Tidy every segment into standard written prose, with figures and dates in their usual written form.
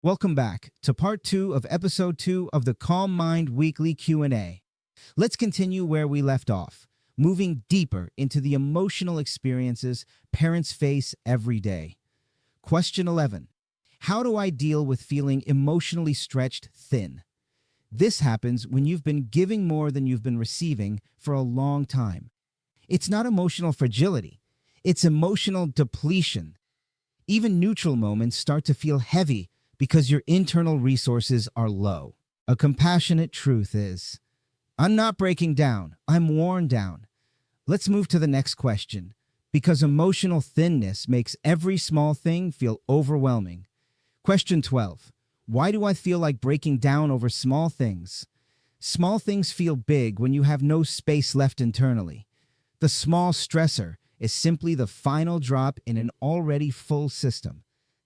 Welcome back to part 2 of episode 2 of the Calm Mind Weekly Q&A. Let's continue where we left off, moving deeper into the emotional experiences parents face every day. Question 11. How do I deal with feeling emotionally stretched thin? This happens when you've been giving more than you've been receiving for a long time. It's not emotional fragility, it's emotional depletion. Even neutral moments start to feel heavy because your internal resources are low. A compassionate truth is, I'm not breaking down, I'm worn down. Let's move to the next question, because emotional thinness makes every small thing feel overwhelming. Question 12. Why do I feel like breaking down over small things? Small things feel big when you have no space left internally. The small stressor is simply the final drop in an already full system.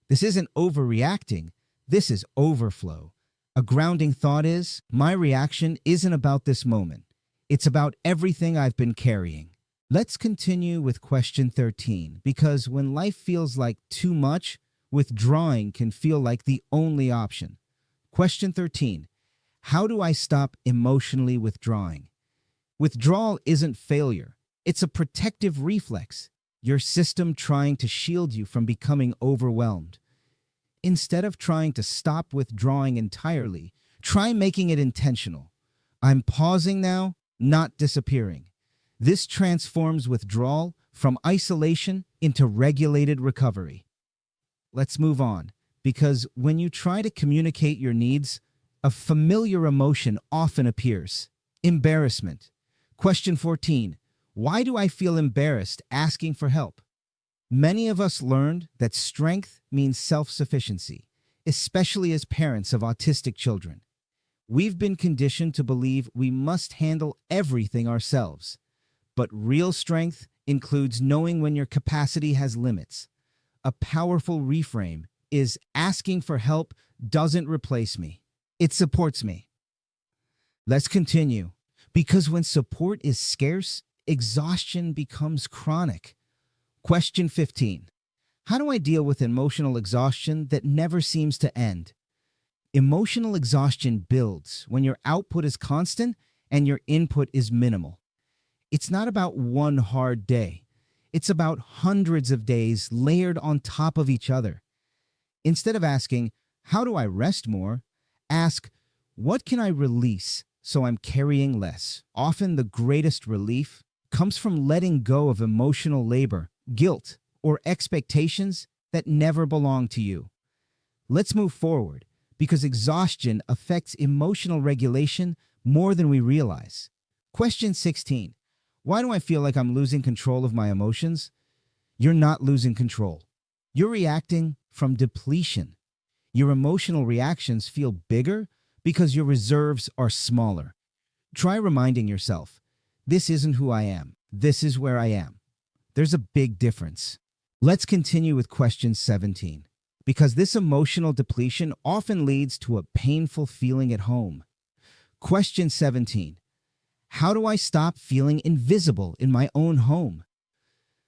This isn't overreacting. This is overflow. A grounding thought is, my reaction isn't about this moment. It's about everything I've been carrying. Let's continue with question 13, because when life feels like too much, withdrawing can feel like the only option. Question 13. How do I stop emotionally withdrawing? Withdrawal isn't failure. It's a protective reflex, your system trying to shield you from becoming overwhelmed. Instead of trying to stop withdrawing entirely, try making it intentional. I'm pausing now, not disappearing. This transforms withdrawal from isolation into regulated recovery. Let's move on, because when you try to communicate your needs, a familiar emotion often appears: embarrassment. Question 14. Why do I feel embarrassed asking for help? Many of us learned that strength means self-sufficiency, especially as parents of autistic children. We've been conditioned to believe we must handle everything ourselves. But real strength includes knowing when your capacity has limits. A powerful reframe is asking for help doesn't replace me. It supports me. Let's continue, because when support is scarce, exhaustion becomes chronic. Question 15. How do I deal with emotional exhaustion that never seems to end? Emotional exhaustion builds when your output is constant and your input is minimal. It's not about one hard day. It's about hundreds of days layered on top of each other. Instead of asking, how do I rest more? Ask, what can I release so I'm carrying less? Often the greatest relief comes from letting go of emotional labor, guilt, or expectations that never belong to you. Let's move forward, because exhaustion affects emotional regulation more than we realize. Question 16. Why do I feel like I'm losing control of my emotions? You're not losing control. You're reacting from depletion. Your emotional reactions feel bigger because your reserves are smaller. Try reminding yourself, this isn't who I am. This is where I am. There's a big difference. Let's continue with question 17, because this emotional depletion often leads to a painful feeling at home. Question 17. How do I stop feeling invisible in my own home?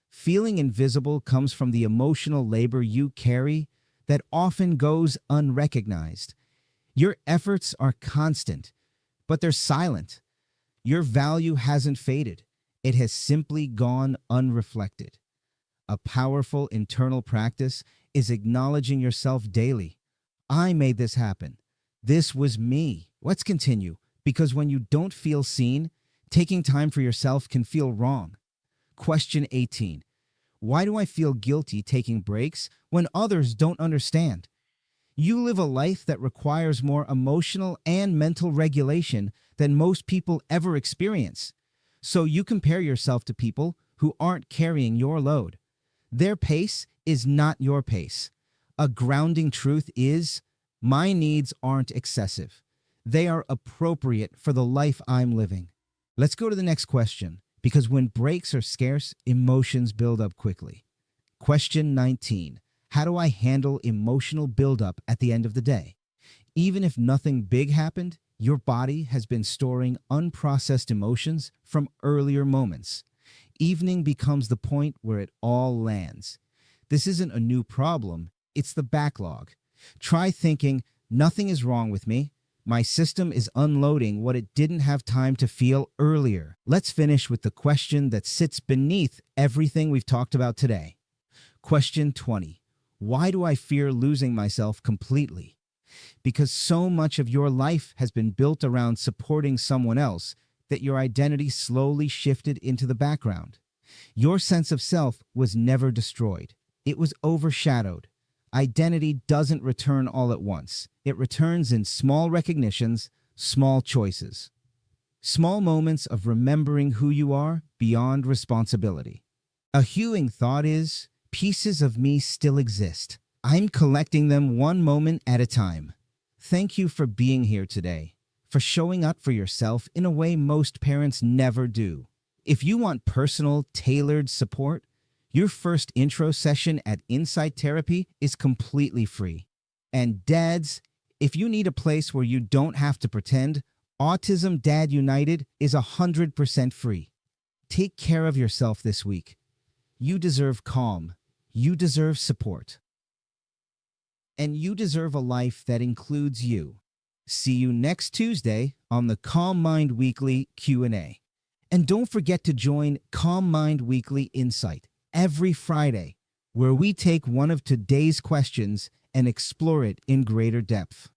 Feeling invisible comes from the emotional labor you carry that often goes unrecognized. Your efforts are constant, but they're silent. Your value hasn't faded. It has simply gone unreflected. A powerful internal practice is acknowledging yourself daily. I made this happen. This was me. Let's continue, because when you don't feel seen, taking time for yourself can feel wrong. Question 18. Why do I feel guilty taking breaks when others don't understand? You live a life that requires more emotional and mental regulation than most people ever experience. So you compare yourself to people who aren't carrying your load. Their pace is not your pace. A grounding truth is, my needs aren't excessive. They are appropriate for the life I'm living. Let's go to the next question, because when breaks are scarce, emotions build up quickly. Question 19. How do I handle emotional buildup at the end of the day? Even if nothing big happened, your body has been storing unprocessed emotions from earlier moments. Evening becomes the point where it all lands. This isn't a new problem, it's the backlog. Try thinking, nothing is wrong with me. My system is unloading what it didn't have time to feel earlier. Let's finish with the question that sits beneath everything we've talked about today. Question 20. Why do I fear losing myself completely? Because so much of your life has been built around supporting someone else that your identity slowly shifted into the background. Your sense of self was never destroyed. It was overshadowed. Identity doesn't return all at once. It returns in small recognitions, small choices. Small moments of remembering who you are beyond responsibility. A hewing thought is, pieces of me still exist. I'm collecting them one moment at a time. Thank you for being here today, for showing up for yourself in a way most parents never do. If you want personal, tailored support, your first intro session at Insight Terapi is completely free. And dads, if you need a place where you don't have to pretend, Autism Dad United is 100% free. Take care of yourself this week. You deserve calm. You deserve support. And you deserve a life that includes you. See you next Tuesday on the Calm Mind Weekly Q&A. And don't forget to join Calm Mind Weekly Insight every Friday, where we take one of today's questions and explore it in greater depth.